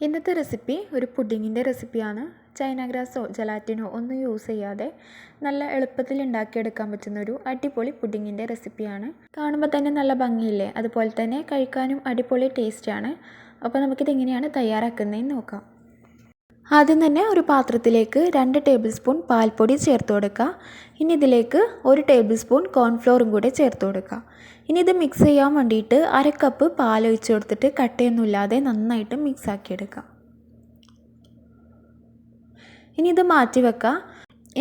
ഇന്നത്തെ റെസിപ്പി ഒരു പുഡിങ്ങിൻ്റെ റെസിപ്പിയാണ്. ചൈന ഗ്രാസോ ജലാറ്റിനോ ഒന്നും യൂസ് ചെയ്യാതെ നല്ല എളുപ്പത്തിൽ ഉണ്ടാക്കിയെടുക്കാൻ പറ്റുന്ന ഒരു അടിപൊളി പുഡിങ്ങിൻ്റെ റെസിപ്പിയാണ്. കാണുമ്പോൾ തന്നെ നല്ല ഭംഗിയില്ലേ, അതുപോലെ തന്നെ കഴിക്കാനും അടിപൊളി ടേസ്റ്റാണ്. അപ്പോൾ നമുക്കിതെങ്ങനെയാണ് തയ്യാറാക്കുന്നതെന്ന് നോക്കാം. ആദ്യം തന്നെ ഒരു പാത്രത്തിലേക്ക് 2 ടേബിൾ സ്പൂൺ പാൽപ്പൊടി ചേർത്ത് കൊടുക്കുക. ഇനി ഇതിലേക്ക് 1 ടേബിൾ സ്പൂൺ കോൺഫ്ലോറും കൂടെ ചേർത്ത് കൊടുക്കുക. ഇനി ഇത് മിക്സ് ചെയ്യാൻ വേണ്ടിയിട്ട് 1/2 കപ്പ് പാൽ ഒഴിച്ച് കൊടുത്തിട്ട് കട്ടയൊന്നുമില്ലാതെ നന്നായിട്ട് മിക്സ് ആക്കിയെടുക്കുക. ഇനി ഇത് മാറ്റി വെക്കുക.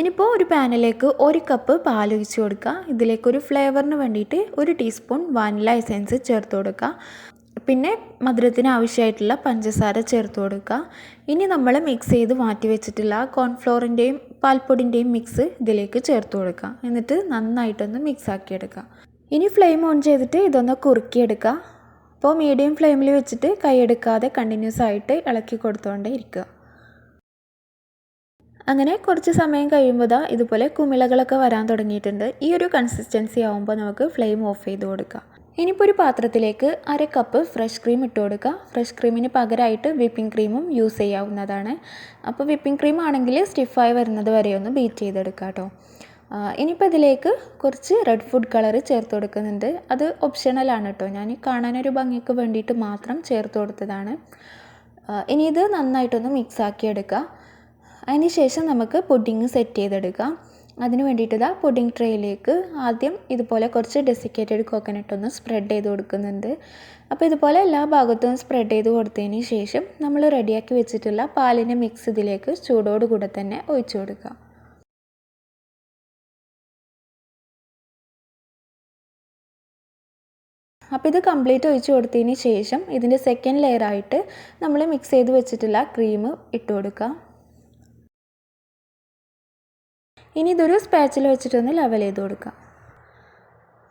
ഇനിയിപ്പോൾ ഒരു പാനിലേക്ക് 1 കപ്പ് പാൽ ഒഴിച്ച് കൊടുക്കുക. ഇതിലേക്കൊരു ഫ്ലേവറിന് വേണ്ടിയിട്ട് 1 ടീസ്പൂൺ വാനില എസൻസ് ചേർത്ത് കൊടുക്കുക. പിന്നെ മധുരത്തിന് ആവശ്യമായിട്ടുള്ള പഞ്ചസാര ചേർത്ത് കൊടുക്കുക. ഇനി നമ്മൾ മിക്സ് ചെയ്ത് മാറ്റി വെച്ചിട്ടുള്ള കോൺഫ്ലോറിൻ്റെയും പാൽപ്പൊടിൻ്റെയും മിക്സ് ഇതിലേക്ക് ചേർത്ത് കൊടുക്കുക. എന്നിട്ട് നന്നായിട്ടൊന്ന് മിക്സ് ആക്കിയെടുക്കുക. ഇനി ഫ്ലെയിം ഓൺ ചെയ്തിട്ട് ഇതൊന്ന് കുറുക്കിയെടുക്കുക. അപ്പോൾ മീഡിയം ഫ്ലെയിമിൽ വെച്ചിട്ട് കൈയെടുക്കാതെ കണ്ടിന്യൂസ് ആയിട്ട് ഇളക്കി കൊടുത്തുകൊണ്ടേ ഇരിക്കുക. അങ്ങനെ കുറച്ച് സമയം കഴിയുമ്പോൾ ഇതുപോലെ കുമിളകളൊക്കെ വരാൻ തുടങ്ങിയിട്ടുണ്ട്. ഈ ഒരു കൺസിസ്റ്റൻസി ആകുമ്പോൾ നമുക്ക് ഫ്ലെയിം ഓഫ് ചെയ്ത് കൊടുക്കാം. ഇനിയിപ്പോൾ ഒരു പാത്രത്തിലേക്ക് 1/2 കപ്പ് ഫ്രഷ് ക്രീം ഇട്ട് കൊടുക്കുക. ഫ്രഷ് ക്രീമിന് പകരമായിട്ട് വിപ്പിംഗ് ക്രീമും യൂസ് ചെയ്യാവുന്നതാണ്. അപ്പോൾ വിപ്പിംഗ് ക്രീം ആണെങ്കിൽ സ്റ്റിഫായി വരുന്നത് വരെ ഒന്ന് ബീറ്റ് ചെയ്തെടുക്കുക കേട്ടോ. ഇനിയിപ്പോൾ ഇതിലേക്ക് കുറച്ച് റെഡ് ഫുഡ് കളർ ചേർത്ത് കൊടുക്കുന്നുണ്ട്. അത് ഓപ്ഷണലാണ് കേട്ടോ, ഞാൻ കാണാനൊരു ഭംഗിക്ക് വേണ്ടിയിട്ട് മാത്രം ചേർത്ത് കൊടുത്തതാണ്. ഇനി ഇത് നന്നായിട്ടൊന്ന് മിക്സ് ആക്കിയെടുക്കുക. അതിന് ശേഷം നമുക്ക് പുഡിങ് സെറ്റ് ചെയ്തെടുക്കാം. അതിന് വേണ്ടിയിട്ട് പുഡിംഗ് ട്രേയിലേക്ക് ആദ്യം ഇതുപോലെ കുറച്ച് ഡെസിക്കേറ്റഡ് കോക്കനട്ട് ഒന്ന് സ്പ്രെഡ് ചെയ്ത് കൊടുക്കുന്നുണ്ട്. അപ്പോൾ ഇതുപോലെ എല്ലാ ഭാഗത്തും സ്പ്രെഡ് ചെയ്ത് കൊടുത്തതിന് ശേഷം നമ്മൾ റെഡിയാക്കി വെച്ചിട്ടുള്ള പാലിൻ്റെ മിക്സ് ഇതിലേക്ക് ചൂടോടുകൂടെ തന്നെ ഒഴിച്ചു കൊടുക്കുക. അപ്പോൾ ഇത് കംപ്ലീറ്റ് ഒഴിച്ച് കൊടുത്തതിന് ശേഷം ഇതിൻ്റെ സെക്കൻഡ് ലെയറായിട്ട് നമ്മൾ മിക്സ് ചെയ്ത് വെച്ചിട്ടുള്ള ക്രീം ഇട്ട് കൊടുക്കുക. ഇനി ഇതൊരു സ്പാച്ചിൽ വെച്ചിട്ടൊന്ന് ലെവൽ ചെയ്ത് കൊടുക്കുക.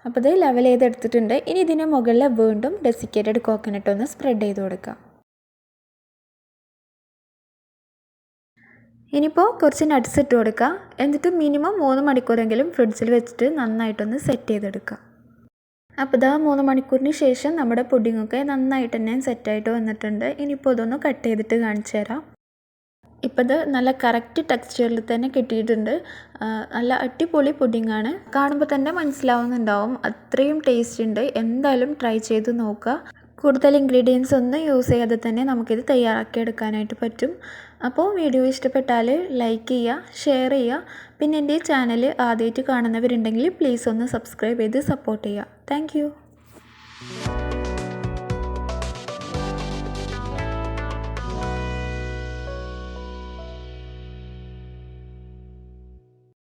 അപ്പോൾ ഇത് ലെവൽ ചെയ്തെടുത്തിട്ടുണ്ട്. ഇനി ഇതിന് മുകളിൽ വീണ്ടും ഡെസിക്കേറ്റഡ് കോക്കനട്ട് ഒന്ന് സ്പ്രെഡ് ചെയ്ത് കൊടുക്കുക. ഇനിയിപ്പോൾ കുറച്ച് നട്ട്സ് ഇട്ട് കൊടുക്കുക. എന്നിട്ട് മിനിമം 3 മണിക്കൂറെങ്കിലും ഫ്രിഡ്ജിൽ വെച്ചിട്ട് നന്നായിട്ടൊന്ന് സെറ്റ് ചെയ്തെടുക്കുക. അപ്പോൾ ഇതാ 3 മണിക്കൂറിന് ശേഷം നമ്മുടെ പുഡിങ്ങൊക്കെ നന്നായിട്ട് തന്നെ സെറ്റായിട്ട് വന്നിട്ടുണ്ട്. ഇനിയിപ്പോൾ ഇതൊന്ന് കട്ട് ചെയ്തിട്ട് കാണിച്ചു തരാം. ഇപ്പോൾ ഇത് നല്ല കറക്റ്റ് ടെക്സ്ചറിൽ തന്നെ കിട്ടിയിട്ടുണ്ട്. നല്ല അടിപൊളി പുഡിങ്ങാണ്. കാണുമ്പോൾ തന്നെ മനസ്സിലാവുന്നുണ്ടാവും, അത്രയും ടേസ്റ്റ് ഉണ്ട്. എന്തായാലും ട്രൈ ചെയ്ത് നോക്കുക. കൂടുതൽ ഇൻഗ്രീഡിയൻസ് ഒന്നും യൂസ് ചെയ്യാതെ തന്നെ നമുക്കിത് തയ്യാറാക്കിയെടുക്കാനായിട്ട് പറ്റും. അപ്പോൾ വീഡിയോ ഇഷ്ടപ്പെട്ടാൽ ലൈക്ക് ചെയ്യുക, ഷെയർ ചെയ്യുക. പിന്നെ എൻ്റെ ചാനൽ ആദ്യമായിട്ട് കാണുന്നവരുണ്ടെങ്കിൽ പ്ലീസ് ഒന്ന് സബ്സ്ക്രൈബ് ചെയ്ത് സപ്പോർട്ട് ചെയ്യുക. താങ്ക്